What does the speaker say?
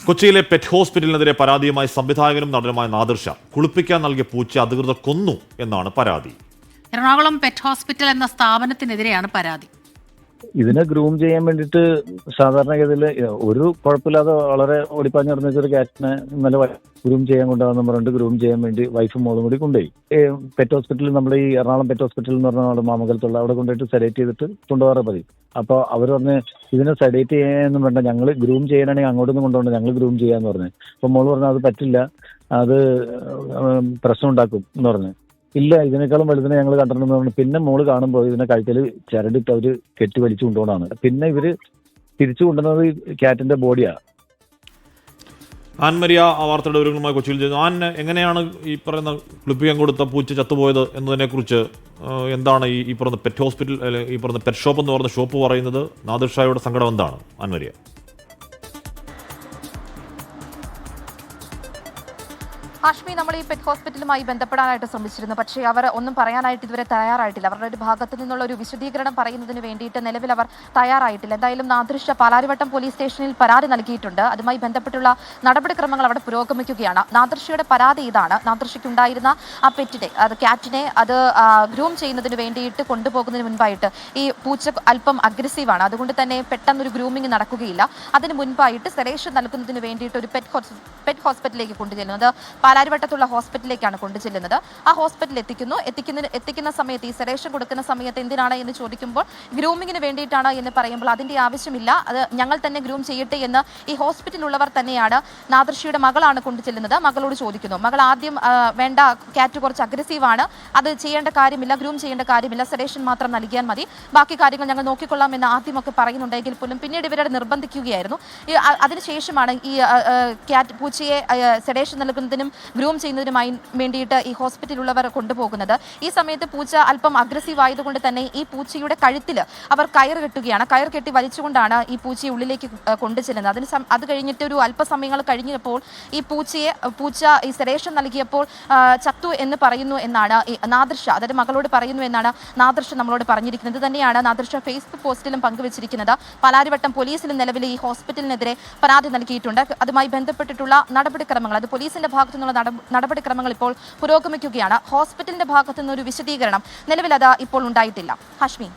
കൊച്ചിയിലെ പെറ്റ് ഹോസ്പിറ്റലിനെതിരെ പരാതിയുമായി സംവിധായകനും നടനുമായ നാദിർ ഷാ കുളിപ്പിക്കാൻ നൽകിയ പൂച്ച അധികൃതർ കൊന്നു എന്നാണ് പരാതി. എറണാകുളം പെറ്റ് ഹോസ്പിറ്റൽ എന്ന സ്ഥാപനത്തിനെതിരെയാണ് പരാതി. ഇതിനെ ഗ്രൂം ചെയ്യാൻ വേണ്ടിയിട്ട് സാധാരണഗതിയിൽ ഒരു കുഴപ്പമില്ലാതെ വളരെ ഓടിപ്പാഞ്ഞ് നടന്നൊരു ക്യാറ്റിനെ ഇന്നലെ ഗ്രൂം ചെയ്യാൻ കൊണ്ടുപോകാന്ന് പറഞ്ഞിട്ട് ഗ്രൂം ചെയ്യാൻ വേണ്ടി വൈഫും മോളും കൂടി കൊണ്ടുപോയി. പെറ്റ് ഹോസ്പിറ്റലിൽ നമ്മുടെ ഈ എറണാകുളം പെറ്റ് ഹോസ്പിറ്റൽ എന്ന് പറഞ്ഞാൽ നമ്മുടെ മാമംഗലത്തുള്ള അവിടെ കൊണ്ടുപോയിട്ട് സെഡേറ്റ് ചെയ്തിട്ട് കൊണ്ടുപോകാറ് മതി. അപ്പോൾ അവർ പറഞ്ഞ് ഇതിനെ സെഡേറ്റ് ചെയ്യാനൊന്നും വേണ്ട, ഞങ്ങൾ ഗ്രൂം ചെയ്യാനാണെങ്കിൽ അങ്ങോട്ടൊന്നും കൊണ്ടുപോകണ്ട, ഞങ്ങൾ ഗ്രൂം ചെയ്യാന്ന് പറഞ്ഞു. അപ്പോൾ മോള് പറഞ്ഞു അത് പറ്റില്ല, അത് പ്രശ്നം ഉണ്ടാക്കും എന്ന് പറഞ്ഞു. ഇല്ല, ഇതിനേക്കാളും വലുതിനെ ഞങ്ങൾ കണ്ടിട്ടുണ്ടെന്ന് പറഞ്ഞു. പിന്നെ മോള് കാണുമ്പോൾ ഇതിനെ കഴുത്തിൽ ചരടിട്ട് അവര് കെട്ടി വലിച്ചു കൊണ്ടുപോകണമാണ്. പിന്നെ ഇവര് തിരിച്ചു കൊണ്ടുവന്നത് ക്യാറ്റിന്റെ ബോഡിയാണ്. ആൻമരിയ ആ വാർത്തയുടെ വിവരങ്ങളുമായി കൊച്ചിയിൽ ചെയ്യുന്നു. എങ്ങനെയാണ് ഈ പറയുന്ന കുളിപ്പിക്കാൻ കൊടുത്ത പൂച്ച ചത്തുപോയത് എന്നതിനെ കുറിച്ച് എന്താണ് ഈ പറയുന്ന പെറ്റ് ഹോസ്പിറ്റൽ ഈ പറയുന്ന പെറ്റ് ഷോപ്പ് എന്ന് പറയുന്ന ഷോപ്പ് പറയുന്നത്? നാദിർ ഷായുടെ സങ്കടം എന്താണ് ആൻമരിയ? ഹാഷ്മി, നമ്മൾ ഈ പെറ്റ് ഹോസ്പിറ്റലുമായി ബന്ധപ്പെടാനായിട്ട് ശ്രമിച്ചിരുന്നു, പക്ഷേ അവർ ഒന്നും പറയാനായിട്ട് ഇതുവരെ തയ്യാറായിട്ടില്ല. അവരുടെ ഒരു ഭാഗത്ത് നിന്നുള്ള ഒരു വിശദീകരണം പറയുന്നതിന് വേണ്ടിയിട്ട് നിലവിൽ അവർ തയ്യാറായിട്ടില്ല. എന്തായാലും നാദിർ ഷാ പാലാരിവട്ടം പോലീസ് സ്റ്റേഷനിൽ പരാതി നൽകിയിട്ടുണ്ട്. അതുമായി ബന്ധപ്പെട്ടുള്ള നടപടിക്രമങ്ങൾ അവിടെ പുരോഗമിക്കുകയാണ്. നാദിർ ഷായുടെ പരാതി ഇതാണ്: നാദിർ ഷയ്ക്ക് ഉണ്ടായിരുന്ന ആ പെറ്റിനെ, അത് ക്യാറ്റിനെ, അത് ഗ്രൂം ചെയ്യുന്നതിന് വേണ്ടിയിട്ട് കൊണ്ടുപോകുന്നതിന് മുൻപായിട്ട് ഈ പൂച്ച അല്പം അഗ്രസീവാണ്. അതുകൊണ്ട് തന്നെ പെട്ടെന്നൊരു ഗ്രൂമിങ് നടക്കുകയില്ല. അതിന് മുൻപായിട്ട് സെഡേഷൻ നൽകുന്നതിന് വേണ്ടിയിട്ട് ഒരു പെറ്റ് ഹോസ്പിറ്റലിലേക്ക് കൊണ്ടുചെല്ലുന്നത് പാലാരിവട്ടത്തുള്ള ഹോസ്പിറ്റലിലേക്കാണ് കൊണ്ടുചെല്ലുന്നത്. ആ ഹോസ്പിറ്റലിൽ എത്തിക്കുന്ന സമയത്ത് ഈ സെഡേഷൻ കൊടുക്കുന്ന സമയത്ത് എന്തിനാണ് എന്ന് ചോദിക്കുമ്പോൾ ഗ്രൂമിങ്ങിന് വേണ്ടിയിട്ടാണ് എന്ന് പറയുമ്പോൾ അതിൻ്റെ ആവശ്യമില്ല, അത് ഞങ്ങൾ തന്നെ ഗ്രൂം ചെയ്യട്ടെ എന്ന് ഈ ഹോസ്പിറ്റലിലുള്ളവർ തന്നെയാണ്. നാദിർ ഷായുടെ മകളാണ് കൊണ്ടുചെല്ലുന്നത്. മകളോട് ചോദിക്കുന്നു. മകൾ ആദ്യം വേണ്ട, ക്യാറ്റ് കുറച്ച് അഗ്രസീവാണ്, അത് ചെയ്യേണ്ട കാര്യമില്ല, ഗ്രൂം ചെയ്യേണ്ട കാര്യമില്ല, സെഡേഷൻ മാത്രം നൽകിയാൽ മതി, ബാക്കി കാര്യങ്ങൾ ഞങ്ങൾ നോക്കിക്കൊള്ളാം എന്ന് ആദ്യമൊക്കെ പറയുന്നുണ്ടെങ്കിൽ പോലും പിന്നീട് ഇവരെ നിർബന്ധിക്കുകയായിരുന്നു. അതിനുശേഷമാണ് ഈ പൂച്ചയെ സെഡേഷൻ നൽകുന്നതിനും ഗ്രൂം ചെയ്യുന്നതിനുമായി വേണ്ടിയിട്ട് ഈ ഹോസ്പിറ്റലിലുള്ളവർ കൊണ്ടുപോകുന്നത്. ഈ സമയത്ത് പൂച്ച അല്പം അഗ്രസീവ് ആയതുകൊണ്ട് തന്നെ ഈ പൂച്ചയുടെ കഴുത്തിൽ അവർ കയർ കെട്ടുകയാണ്. കയർ കെട്ടി വലിച്ചുകൊണ്ടാണ് ഈ പൂച്ചയെ ഉള്ളിലേക്ക് കൊണ്ടുചെല്ലുന്നത്. അത് കഴിഞ്ഞിട്ട് ഒരു അല്പസമയങ്ങൾ കഴിഞ്ഞപ്പോൾ ഈ പൂച്ച ഈ സെഡേഷൻ നൽകിയപ്പോൾ ചത്തു എന്ന് പറയുന്നു എന്നാണ് നാദിർ ഷാ, അതായത് മകളോട് പറയുന്നു എന്നാണ് നാദിർ ഷാ നമ്മളോട് പറഞ്ഞിരിക്കുന്നത്. തന്നെയാണ് നാദിർ ഷാ ഫേസ്ബുക്ക് പോസ്റ്റിലും പങ്കുവച്ചിരിക്കുന്നത്. പാലാരിവട്ടം പോലീസിലും നിലവിൽ ഈ ഹോസ്പിറ്റലിനെതിരെ പരാതി നൽകിയിട്ടുണ്ട്. അതുമായി ബന്ധപ്പെട്ടിട്ടുള്ള നടപടിക്രമങ്ങൾ, അത് പോലീസിന്റെ ഭാഗത്തു നിന്നുള്ള നടപടിക്രമങ്ങൾ ഇപ്പോൾ പുരോഗമിക്കുകയാണ്. ഹോസ്പിറ്റലിന്റെ ഭാഗത്തു നിന്നൊരു വിശദീകരണം നിലവിൽ അത് ഇപ്പോൾ ഉണ്ടായിട്ടില്ല. ഹാഷ്മി.